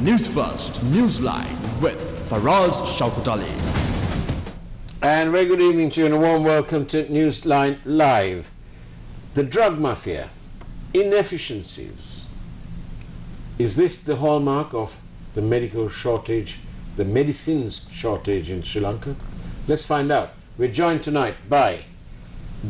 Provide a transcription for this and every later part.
News First, Newsline with Faraz Shaukat Ali. And very good evening to you and a warm welcome to Newsline Live. The drug mafia, inefficiencies. Is this the hallmark of the medical shortage, the medicines shortage in Sri Lanka? Let's find out. We're joined tonight by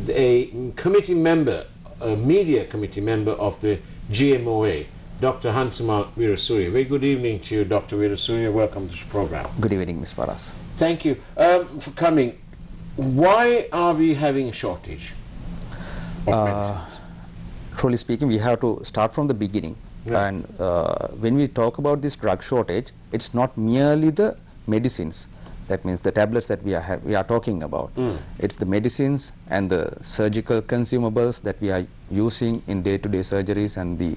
a committee member, a media committee member of the GMOA, Dr. Weerasuriya. Very good evening to you, Dr. Weerasuriya. Welcome to the program. Good evening, Ms. Faraz. Thank you for coming. Why are we having a shortage of medicines? Truly speaking, we have to start from the beginning. Yeah. And when we talk about this drug shortage, it's not merely the medicines. That means the tablets that we are talking about. It's the medicines and the surgical consumables that we are using in day-to-day surgeries and the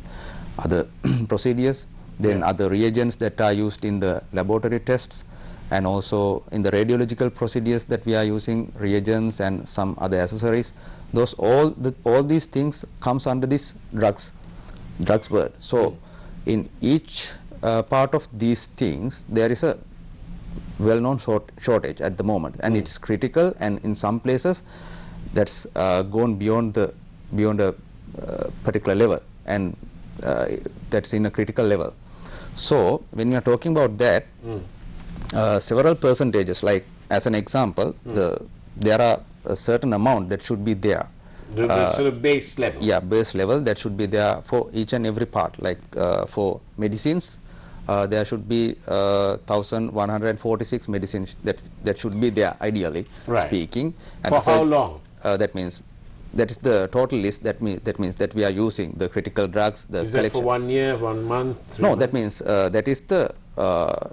other procedures. Then other reagents that are used in the laboratory tests, and also in the radiological procedures that we are using reagents and some other accessories. Those all these things comes under this drugs word. So in each part of these things there is a well-known shortage at the moment, and it's critical, and in some places that's gone beyond a particular level, and that's in a critical level. So when we are talking about that, several percentages, like as an example, there are a certain amount that should be there. The sort of base level. Yeah, base level that should be there for each and every part. Like for medicines, there should be 1,146 medicines that should be there, ideally speaking. And for how long? That means that is the total list. That means that we are using the critical drugs. The is that for 1 year, 1 month? No, months? that means that is the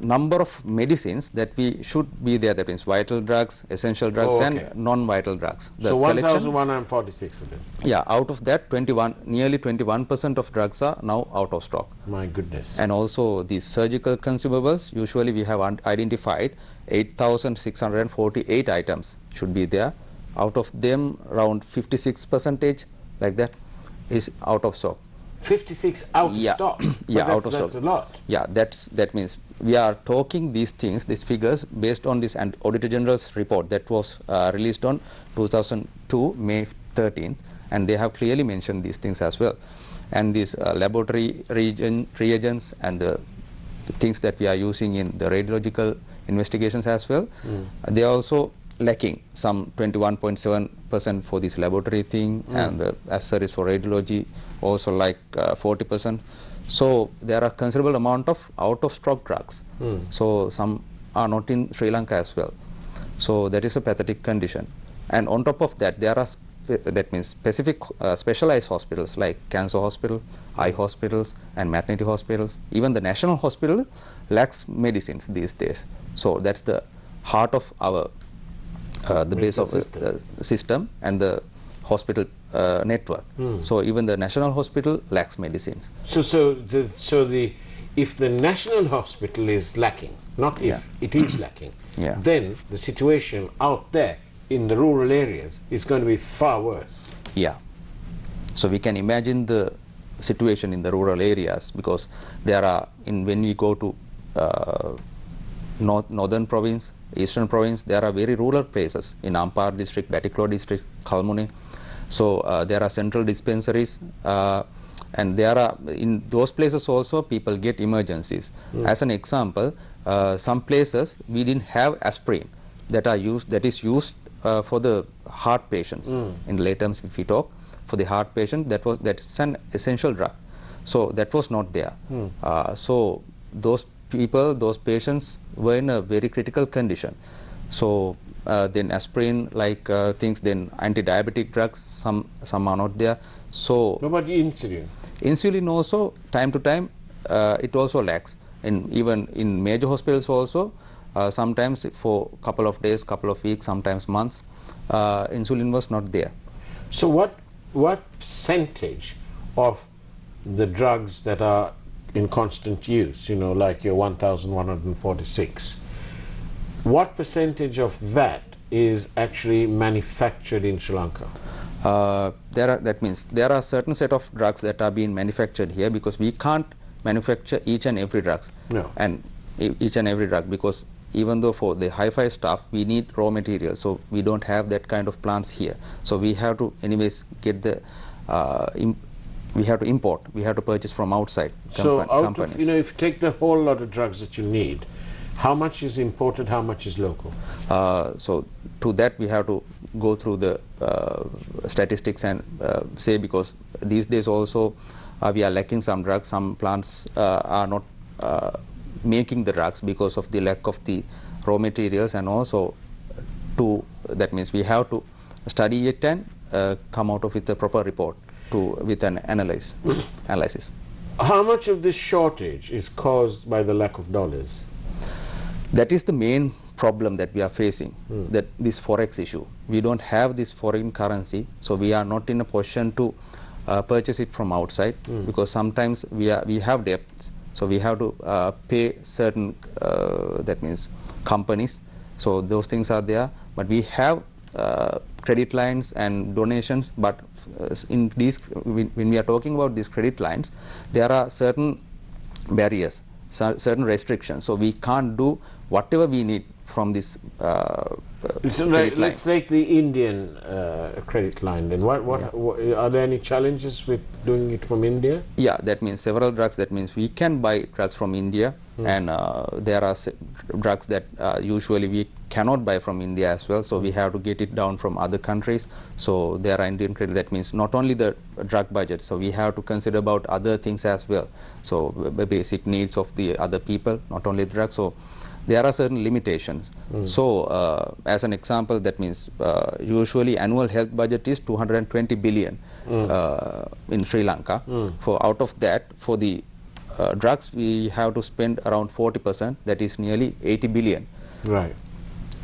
number of medicines that we should be there. That means vital drugs, essential drugs, and non-vital drugs. So 1,146 of them. Yeah, out of that, nearly 21% of drugs are now out of stock. My goodness. And also these surgical consumables, usually we have identified 8,648 items should be there. Out of them, around 56% like that is out of stock. 56 out of stock? Yeah, out of stock. That's a lot. Yeah, that means we are talking these things, these figures, based on this Auditor General's report that was released on 2002, May 13th, and they have clearly mentioned these things as well. And these laboratory reagents and the things that we are using in the radiological investigations as well, they are also lacking, some 21.7% for this laboratory thing, and the accessories for radiology also like 40%. So there are considerable amount of out of stock drugs. So some are not in Sri Lanka as well. So that is a pathetic condition. And on top of that, there are that means specific specialized hospitals like cancer hospital, eye hospitals, and maternity hospitals. Even the national hospital lacks medicines these days. So that's the heart of our the base of the system and the hospital network. So even the national hospital lacks medicines. If the national hospital is lacking, not if it is lacking, then the situation out there in the rural areas is going to be far worse. Yeah. So we can imagine the situation in the rural areas, because there are, when we go to northern province, eastern province, there are very rural places in Ampar district, Batiklo district, Kalmune. So there are central dispensaries, and there are, in those places also people get emergencies. As an example, some places we didn't have aspirin that is used for the heart patients. In lay terms, if we talk, for the heart patient, that's an essential drug. So that was not there. So those patients were in a very critical condition. So then aspirin like things, then anti-diabetic drugs, some are not there. So what about insulin? Insulin also, time to time, it also lacks. And even in major hospitals also, sometimes for a couple of days, couple of weeks, sometimes months, insulin was not there. So what percentage of the drugs that are in constant use, like your 1,146, what percentage of that is actually manufactured in Sri Lanka? That means there are certain set of drugs that are being manufactured here, because we can't manufacture each and every drugs. No. And each and every drug, because even though for the hi-fi stuff we need raw materials, so we don't have that kind of plants here. So we have to anyways get the we have to import, we have to purchase from outside companies. Of, if you take the whole lot of drugs that you need, how much is imported, how much is local? So to that we have to go through the statistics and say, because these days also we are lacking some drugs, some plants are not making the drugs because of the lack of the raw materials, and also that means we have to study it and come out of with a proper report with an analysis. How much of this shortage is caused by the lack of dollars? That is the main problem that we are facing, that this forex issue. We don't have this foreign currency, so we are not in a position to purchase it from outside, because sometimes we have debts, so we have to pay certain that means companies, so those things are there. But we have credit lines and donations, but in these, when we are talking about these credit lines, there are certain barriers, certain restrictions, so we can't do whatever we need from this let's take the Indian credit line then. What are there any challenges with doing it from India? Yeah, that means several drugs. That means we can buy drugs from India, and there are drugs that usually we cannot buy from India as well, so we have to get it down from other countries. So there are Indian credit. That means not only the drug budget, so we have to consider about other things as well, so the basic needs of the other people, not only drugs. So there are certain limitations. So as an example, that means usually annual health budget is 220 billion in Sri Lanka. For out of that, for the drugs we have to spend around 40%, that is nearly 80 billion. Right.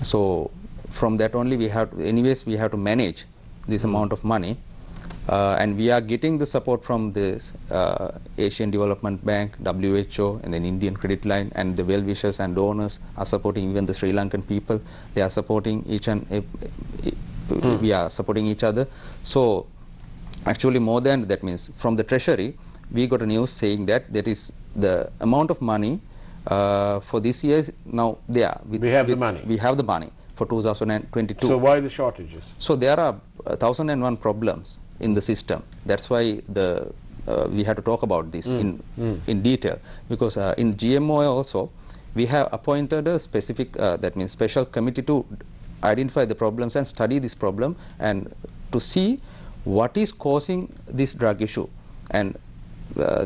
So from that only we have to, anyways we have to manage this amount of money, and we are getting the support from this Asian Development Bank, WHO, and then Indian Credit Line, and the well-wishers and donors are supporting. Even the Sri Lankan people, they are supporting each and we are supporting each other. So actually more than that, means from the treasury we got a news saying that that is the amount of money for this year is now there. We have the money. We have the money for 2022. So why the shortages? So there are 1001 problems in the system. That's why the we have to talk about this in detail, because in GMOA also we have appointed a specific that means special committee to identify the problems and study this problem and to see what is causing this drug issue. And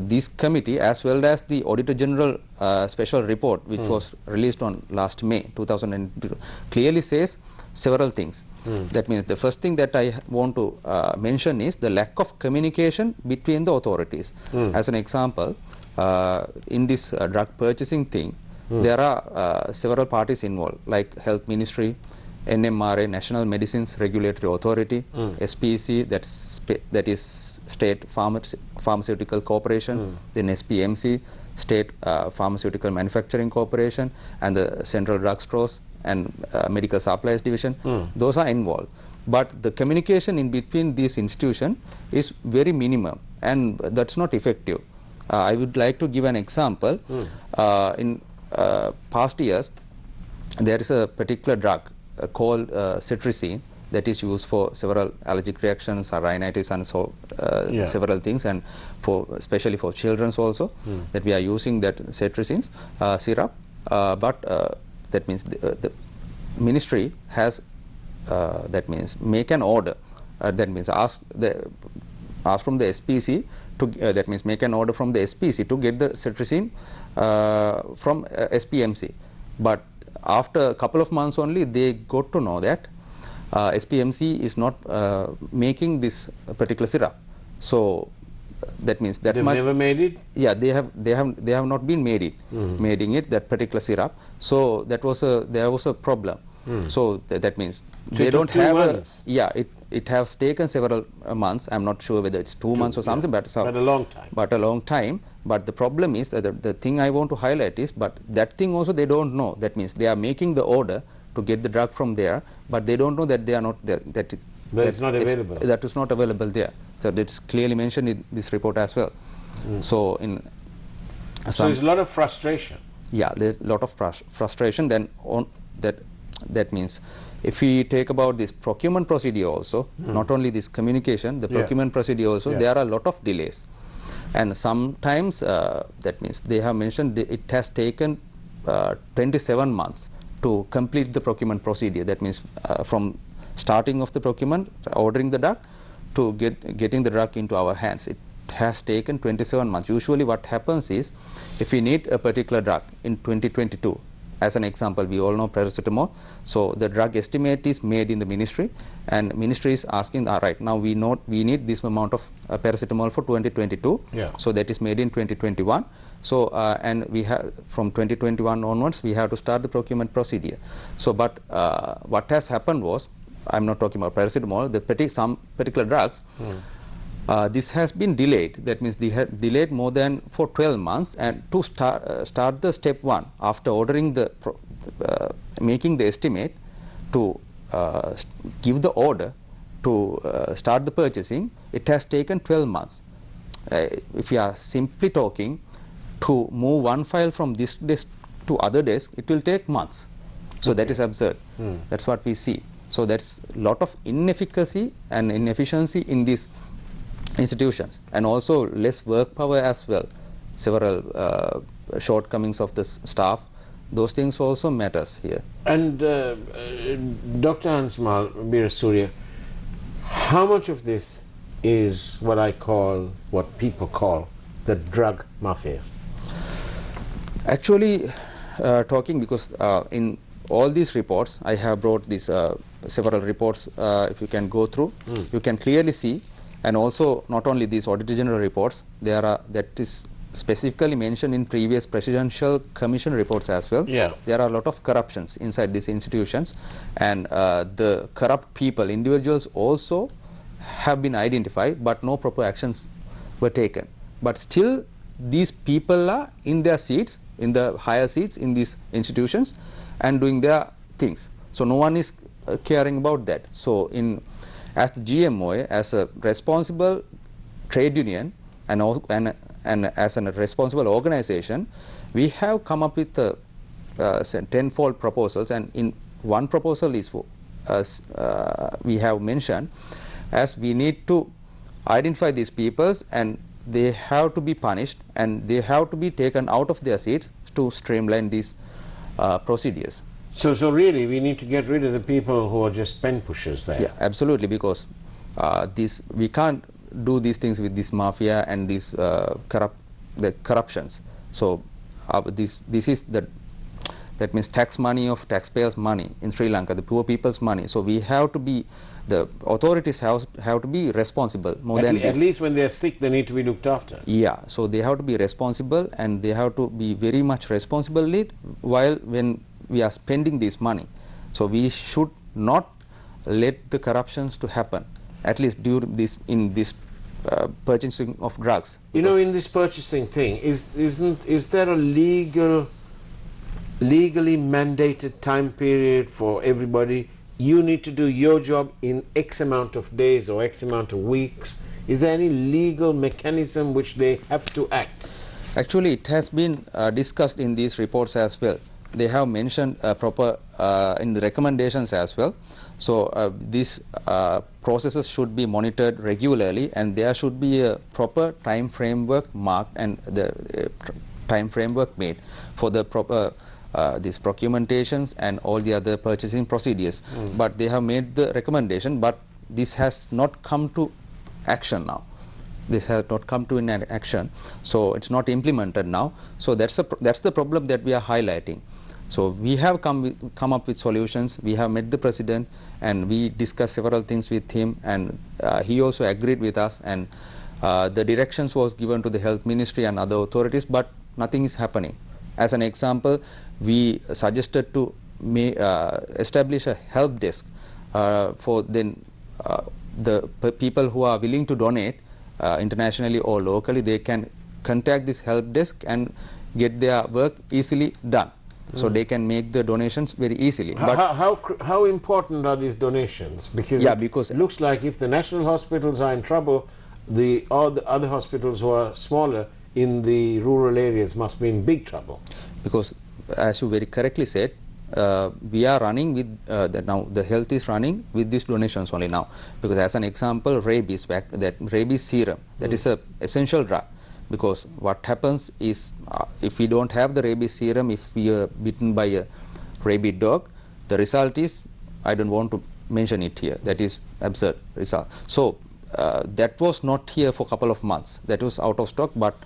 this committee, as well as the Auditor General special report, which was released on last May 2002, clearly says several things. That means the first thing that I want to mention is the lack of communication between the authorities. As an example, in this drug purchasing thing, there are several parties involved, like Health Ministry, NMRA, National Medicines Regulatory Authority, SPC, that is State Pharmaceutical Corporation, then SPMC, State Pharmaceutical Manufacturing Corporation, and the Central Drug Stores and Medical Supplies Division. Those are involved. But the communication in between these institutions is very minimum, and that's not effective. I would like to give an example. In past years, there is a particular drug called cetirizine that is used for several allergic reactions, rhinitis, and so several things, and for especially for children also, that we are using that cetirizine syrup. But that means the ministry has that means make an order. That means ask from the SPC to that means make an order from the SPC to get the cetirizine from SPMC. But after a couple of months only, they got to know that SPMC is not making this particular syrup. So that means that they've never made it. Yeah, they have not been making it that particular syrup. So that was there was a problem. So that means they don't have it has taken several months. I'm not sure whether it's 2 months or something, but a long time. But a long time. But the problem is that the thing I want to highlight is, but that thing also they don't know. That means they are making the order to get the drug from there, but they don't know that they are not there. That is not available. That is not available there. So that's clearly mentioned in this report as well. So So there's a lot of frustration. Yeah, there's a lot of frustration. Then on that means if we take about this procurement procedure also, not only this communication, the procurement procedure also, there are a lot of delays. And sometimes that means they have mentioned it has taken 27 months to complete the procurement procedure. That means from starting of the procurement, ordering the drug, to getting the drug into our hands. It has taken 27 months. Usually what happens is, if we need a particular drug in 2022, as an example, we all know paracetamol, so the drug estimate is made in the ministry, and ministry is asking, all right, now we need this amount of paracetamol for 2022, so that is made in 2021. So and we have from 2021 onwards we have to start the procurement procedure. So but what has happened was, I'm not talking about paracetamol, some particular drugs, this has been delayed. That means they had delayed more than for 12 months, and to start the step 1 after ordering the making the estimate to give the order to start the purchasing, it has taken 12 months. If you are simply talking to move one file from this desk to other desk, it will take months. So that is absurd. That's what we see. So that's a lot of inefficacy and inefficiency in these institutions, and also less work power as well. Several shortcomings of the staff, those things also matters here. And Dr. Hansmal Weerasuriya, how much of this is what people call the drug mafia? Actually, talking, because in all these reports, I have brought these several reports, if you can go through, you can clearly see, and also not only these Auditor General reports, there are, that is specifically mentioned in previous Presidential Commission reports as well. There are a lot of corruptions inside these institutions, and the corrupt people, individuals also have been identified, but no proper actions were taken. But still these people are in their seats, in the higher seats in these institutions, and doing their things. So no one is caring about that. So as the GMOA, as a responsible trade union and as a responsible organization, we have come up with 10-fold proposals, and in one proposal is we have mentioned, as we need to identify these peoples, and they have to be punished, and they have to be taken out of their seats to streamline these procedures. So really we need to get rid of the people who are just pen pushers there. Yeah, absolutely, because we can't do these things with this mafia and these corruptions. So this is that means tax money of taxpayers' money in Sri Lanka, the poor people's money. So we have to be, the authorities have to be responsible more than this. At least when they are sick, they need to be looked after. Yeah, so they have to be responsible, and they have to be very much responsible when we are spending this money. So we should not let the corruptions to happen, at least during this, in this purchasing of drugs. You know, in this purchasing thing, is there a legally mandated time period for everybody? You need to do your job in X amount of days or X amount of weeks. Is there any legal mechanism which they have to act? Actually, it has been discussed in these reports as well. They have mentioned proper in the recommendations as well. So these processes should be monitored regularly, and there should be a proper time framework marked, and the time framework made for the proper these procurementations and all the other purchasing procedures. But they have made the recommendation, but this has not come to action now. This has not come to an action, so it's not implemented now. So that's the problem that we are highlighting. So we have come up with solutions. We have met the president, and we discussed several things with him, and he also agreed with us, and the directions was given to the health ministry and other authorities, but nothing is happening. As an example, we suggested to establish a help desk for then the people who are willing to donate internationally or locally. They can contact this help desk and get their work easily done. So they can make the donations very easily. How important are these donations? Because it looks like if the national hospitals are in trouble, all the other hospitals who are smaller in the rural areas must be in big trouble. Because as you very correctly said, we are running with now the health is running with these donations only now, because as an example, rabies serum, that is a essential drug, because what happens is if we don't have the rabies serum, if we are bitten by a rabid dog, the result is, I don't want to mention it here, that is absurd result. So that was not here for a couple of months, that was out of stock, but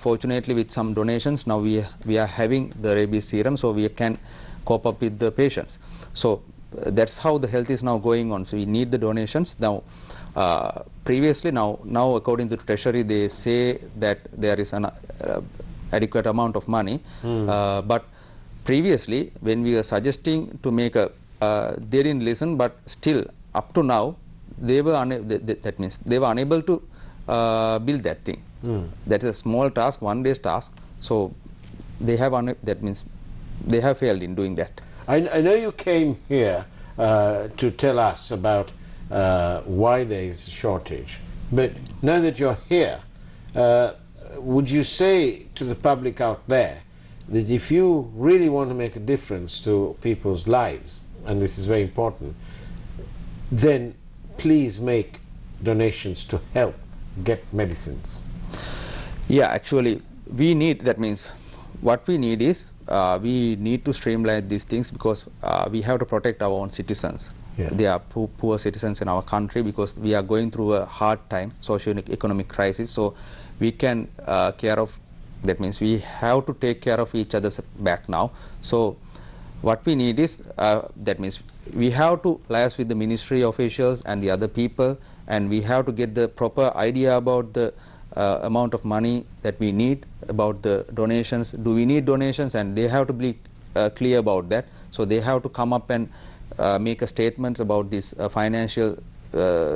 fortunately with some donations now we are having the rabies serum, so we can cope up with the patients. So that's how the health is now going on. So we need the donations now. Previously now according to the Treasury, they say that there is an adequate amount of money, but previously when we were suggesting to make a they didn't listen, but still up to now they were that means they were unable to build that thing. That is a small task, one day's task, so they have that means they have failed in doing that. I know you came here to tell us about why there is a shortage, but now that you're here, would you say to the public out there that if you really want to make a difference to people's lives, and this is very important, then please make donations to help get medicines? Yeah, actually we need, that means what we need is we need to streamline these things, because we have to protect our own citizens. Yeah. They are poor citizens in our country, because we are going through a hard time, socio-economic crisis, so we can care of, that means we have to take care of each other's back now. So what we need is, that means we have to liaise with the ministry officials and the other people, and we have to get the proper idea about the amount of money that we need, about the donations. Do we need donations? And they have to be clear about that. So they have to come up and make a statements about this financial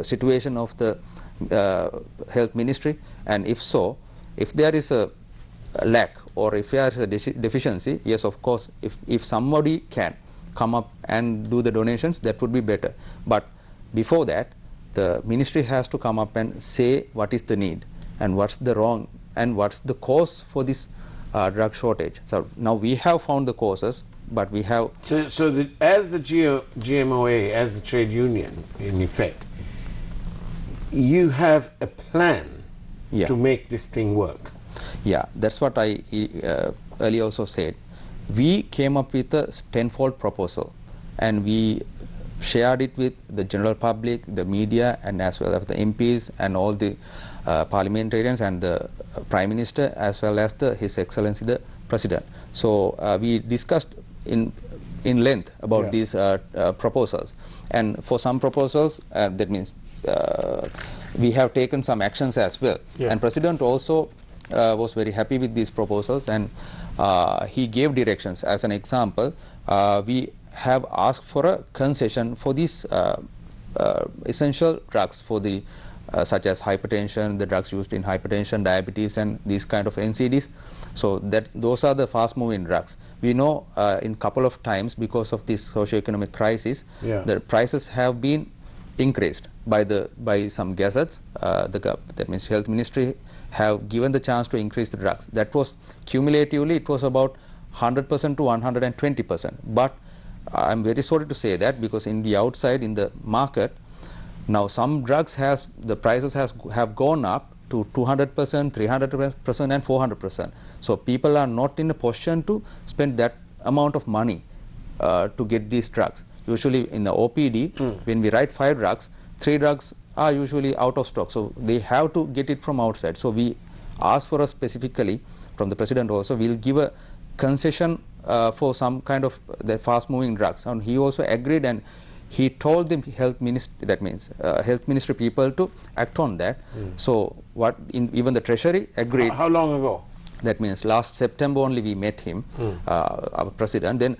situation of the health ministry, and if so, if there is a lack or if there is a deficiency, yes, of course, if somebody can come up and do the donations, that would be better. But before that, the ministry has to come up and say what is the need and what's the wrong and what's the cause for this drug shortage. So now we have found the causes, but we have... So as the GMOA, as the trade union, in effect, you have a plan to make this thing work. Yeah, that's what I earlier also said. We came up with a tenfold proposal, and we shared it with the general public, the media, and as well as the MPs and all the parliamentarians and the Prime Minister, as well as His Excellency the President. So we discussed in length about these proposals, and for some proposals, that means we have taken some actions as well. And President also was very happy with these proposals, and he gave directions. As an example, we have asked for a concession for these essential drugs for the such as hypertension, the drugs used in hypertension, diabetes, and these kind of NCDs. So that those are the fast-moving drugs. We know in couple of times, because of this socio-economic crisis, the prices have been increased by some gazettes. That means Health Ministry have given the chance to increase the drugs. That was cumulatively, it was about 100% to 120%. But I'm very sorry to say that, because in the outside, in the market, now some drugs the prices have gone up to 200%, 300% and 400%. So people are not in a position to spend that amount of money to get these drugs. Usually in the OPD, when we write 5 drugs, 3 drugs are usually out of stock. So they have to get it from outside. So we asked for specifically from the President also, we'll give a concession for some kind of the fast-moving drugs. And he also agreed, and he told the health ministry, that means health ministry people, to act on that. So even the Treasury agreed. How long ago? That means last September only we met him, our President. Then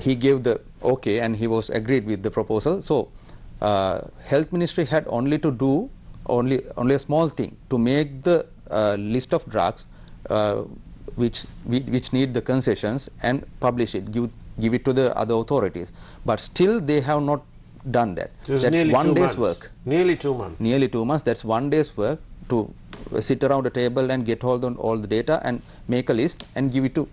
he gave the okay, and he was agreed with the proposal. So health ministry had only to do only a small thing, to make the list of drugs which need the concessions and publish it, give it to the other authorities. But still they have not done that. So that's 1 day's work. Nearly 2 months. Nearly 2 months. That's 1 day's work to sit around a table and get hold on all the data and make a list and give it to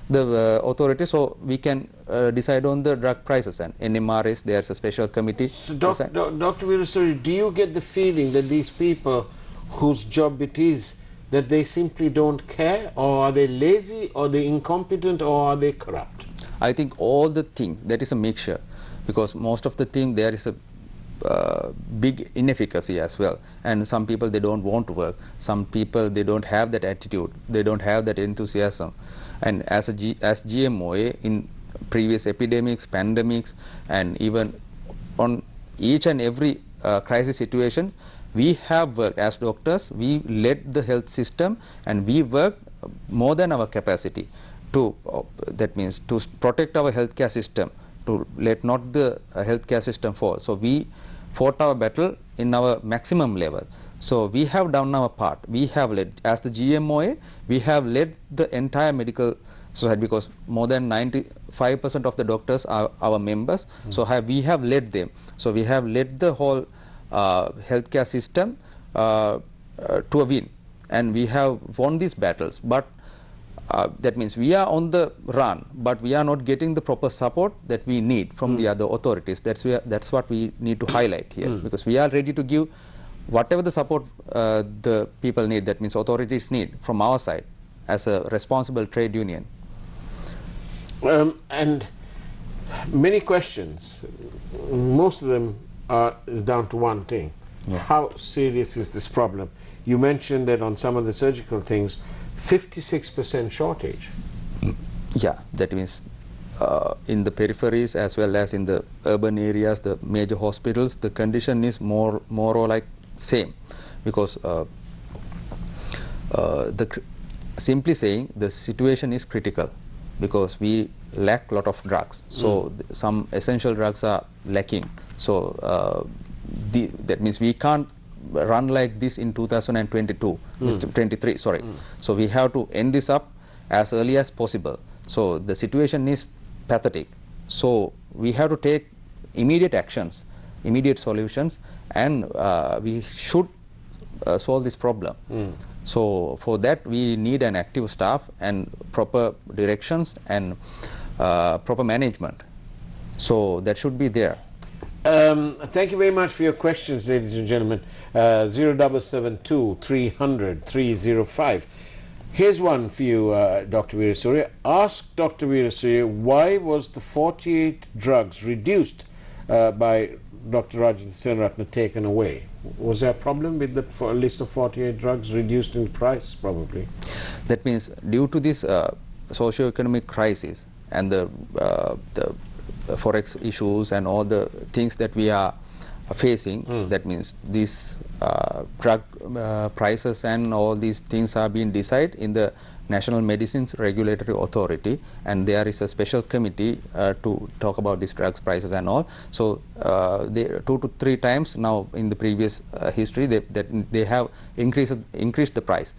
the authority, so we can decide on the drug prices. And NMRS, there's a special committee. So Dr. Weerasuriya, do you get the feeling that these people whose job it is, that they simply don't care, or are they lazy, or are they incompetent, or are they corrupt? I think all the things, that is a mixture, because most of the thing there is a big inefficacy as well, and some people they don't want to work, some people they don't have that attitude, they don't have that enthusiasm. And as GMOA in previous epidemics, pandemics, and even on each and every crisis situation, we have worked as doctors, we led the health system, and we worked more than our capacity to that means to protect our healthcare system, to let not the healthcare system fall. So we fought our battle in our maximum level. So we have done our part. We have led, as the GMOA, we have led the entire medical society, because more than 95% of the doctors are our members. So we have led them. So we have led the whole healthcare system to a win, and we have won these battles. But that means we are on the run, but we are not getting the proper support that we need from the other authorities. That's what we need to highlight here, because we are ready to give whatever the support the people need, that means authorities need from our side as a responsible trade union. And many questions, most of them are down to one thing. Yeah. How serious is this problem? You mentioned that on some of the surgical things, 56% shortage. Yeah, that means in the peripheries as well as in the urban areas, the major hospitals, the condition is more or like same, because simply saying the situation is critical, because we lack a lot of drugs. So some essential drugs are lacking. So that means we can't run like this in 23, sorry. So we have to end this up as early as possible. So the situation is pathetic. So we have to take immediate actions, immediate solutions, and we should solve this problem. So for that we need an active staff and proper directions and proper management. So that should be there. Thank you very much for your questions, ladies and gentlemen. 0772 300 305. Here's one for you, Dr. Weerasuriya. Ask Dr. Weerasuriya, why was the 48 drugs reduced by Dr. Rajendra Senaratne taken away? Was there a problem with the list of 48 drugs reduced in price, probably? That means due to this socio-economic crisis and the forex issues and all the things that we are facing, that means these drug prices and all these things are being decided in the National Medicines Regulatory Authority, and there is a special committee to talk about these drugs prices and all. So they 2 to 3 times now in the previous history they have increased the price,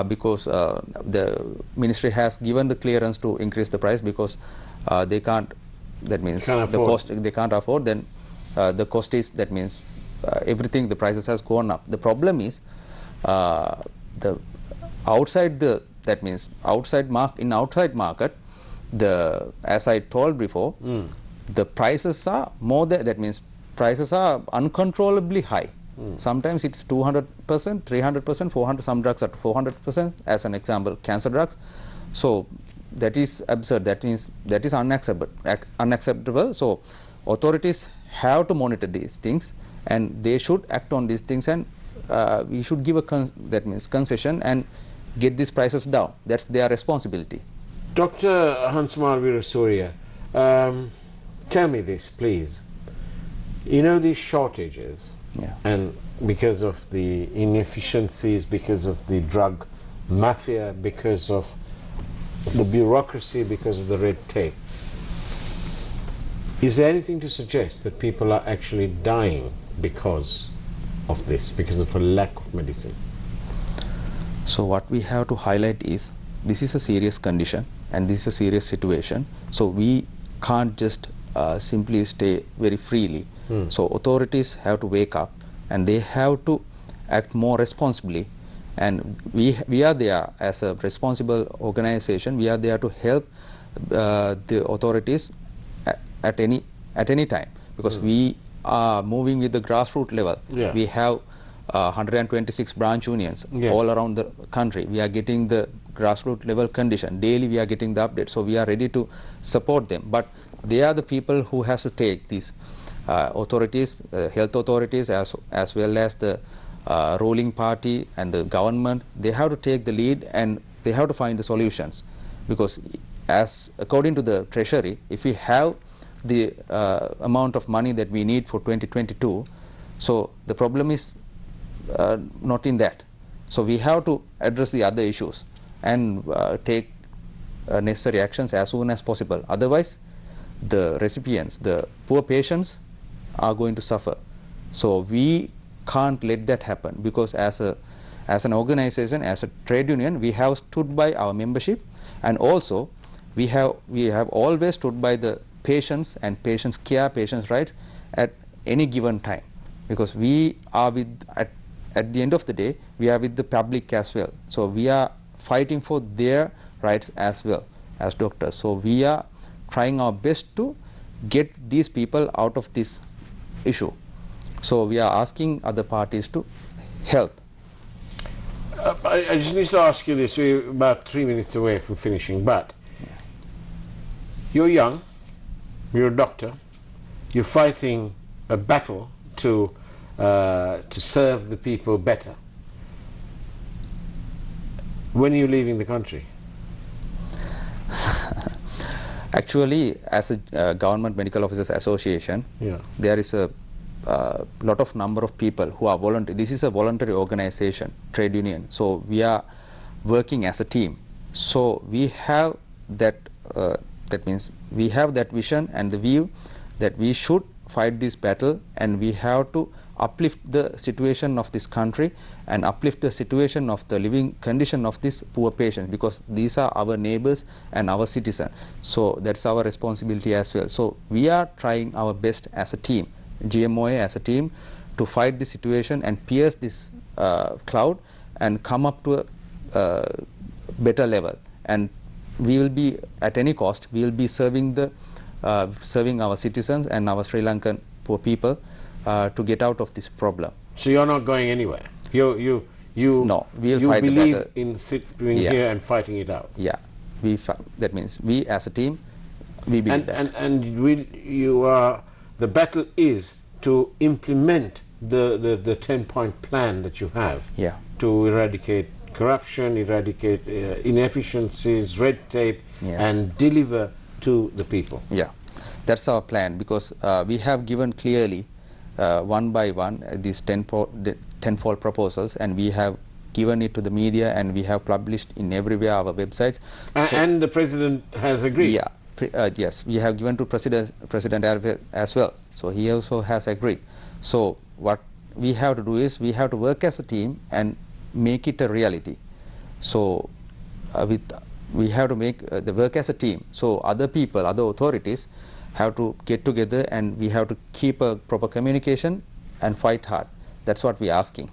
because the ministry has given the clearance to increase the price, because they can't, that means the cost they can't afford, then the cost is, that means everything, the prices has gone up. The problem is the outside the, that means outside market, the, as I told before, the prices are more than, that means prices are uncontrollably high. Sometimes it's 200%, 300%, 400, some drugs are 400%, as an example, cancer drugs. So that is absurd, that is unacceptable. So authorities have to monitor these things, and they should act on these things, and we should give a that means concession and get these prices down. That's their responsibility. Dr. Hansmar Weerasuriya, tell me this, please. You know, these shortages, and because of the inefficiencies, because of the drug mafia, because of the bureaucracy, because of the red tape, is there anything to suggest that people are actually dying because of this, because of a lack of medicine? So what we have to highlight is, this is a serious condition and this is a serious situation. So we can't just simply stay very freely. So authorities have to wake up, and they have to act more responsibly, and we are there as a responsible organization. We are there to help the authorities at any time, because we are moving with the grassroots level. Yeah. We have 126 branch unions all around the country. We are getting the grassroots level condition. Daily we are getting the update. So we are ready to support them. But they are the people who has to take these authorities, health authorities, as well as the ruling party and the government. They have to take the lead and they have to find the solutions. Because as according to the Treasury, if we have the amount of money that we need for 2022, so the problem is not in that. So we have to address the other issues and take necessary actions as soon as possible. Otherwise, the recipients, the poor patients, are going to suffer. So we can't let that happen, because as an organization, as a trade union, we have stood by our membership, and also we have always stood by the patients and patients' care, patients' rights at any given time, because we are at the end of the day, we are with the public as well. So we are fighting for their rights as well as doctors. So we are trying our best to get these people out of this issue. So we are asking other parties to help. I just need to ask you this. We're about 3 minutes away from finishing, but you're young, you're a doctor, you're fighting a battle to serve the people better. When are you leaving the country? Actually, as a Government Medical Officers Association, there is a lot of number of people who are voluntary. This is a voluntary organization, trade union. So we are working as a team. So we have that. That means we have that vision and the view that we should fight this battle, and we have to uplift the situation of this country and uplift the situation of the living condition of these poor patients, because these are our neighbors and our citizens. So that's our responsibility as well. So we are trying our best as a team, GMOA as a team, to fight the situation and pierce this cloud and come up to a better level. And we will be, at any cost, we will be serving our citizens and our Sri Lankan poor people to get out of this problem. So you're not going anywhere. You no, we'll fight the believe battle. in sitting here and fighting it out. Yeah, that means we as a team, we believe that. And the battle is to implement the 10-point plan that you have to eradicate corruption, eradicate inefficiencies, red tape, and deliver to the people. Yeah, that's our plan, because we have given clearly one by one these tenfold proposals, and we have given it to the media, and we have published in everywhere our websites. And the President has agreed? Yeah, yes, we have given to President as well. So he also has agreed. So what we have to do is we have to work as a team and make it a reality. So we have to make the work as a team. So other people, other authorities have to get together, and we have to keep a proper communication and fight hard. That's what we are asking.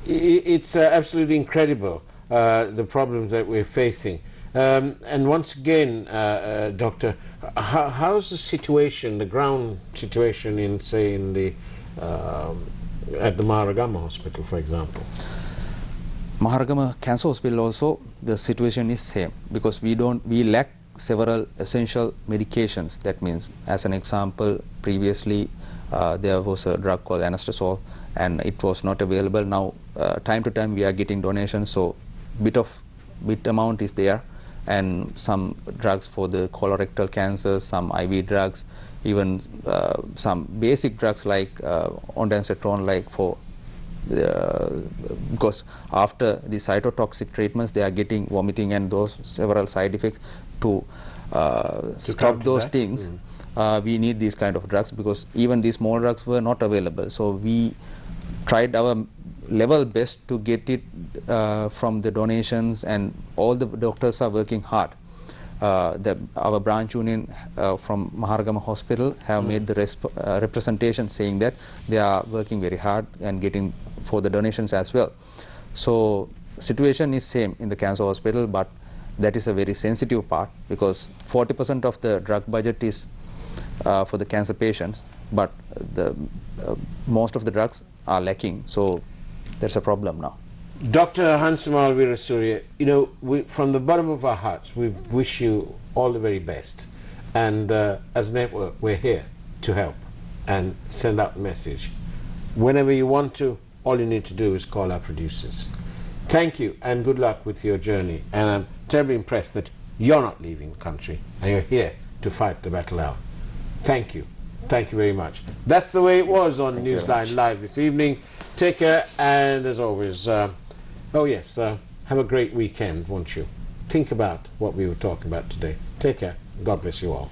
It's absolutely incredible, the problems that we're facing. And once again, Doctor, how's the situation, the ground situation in, say, at the Maharagama Hospital, for example? Maharagama Cancer Hospital also, the situation is same, because we lack several essential medications. That means, as an example, previously there was a drug called anastrozole, and it was not available. Now time to time we are getting donations, so bit amount is there, and some drugs for the colorectal cancer, some IV drugs, even some basic drugs like ondansetron, like for because after the cytotoxic treatments they are getting vomiting and those several side effects. To stop those things, we need these kind of drugs, because even these small drugs were not available. So we tried our level best to get it from the donations, and all the doctors are working hard. our branch union from Maharagama Hospital have made the representation saying that they are working very hard and getting for the donations as well. So situation is same in the cancer hospital, but that is a very sensitive part because 40% of the drug budget is for the cancer patients, but the most of the drugs are lacking, so there's a problem now. Dr. Hansamal Weerasuriya, you know, from the bottom of our hearts, we wish you all the very best. And as a network, we're here to help and send out the message. Whenever you want to, all you need to do is call our producers. Thank you and good luck with your journey. And I'm terribly impressed that you're not leaving the country and you're here to fight the battle out. Thank you. Thank you very much. That's the way it was on Newsline Live this evening. Take care, and as always, have a great weekend, won't you? Think about what we were talking about today. Take care. God bless you all.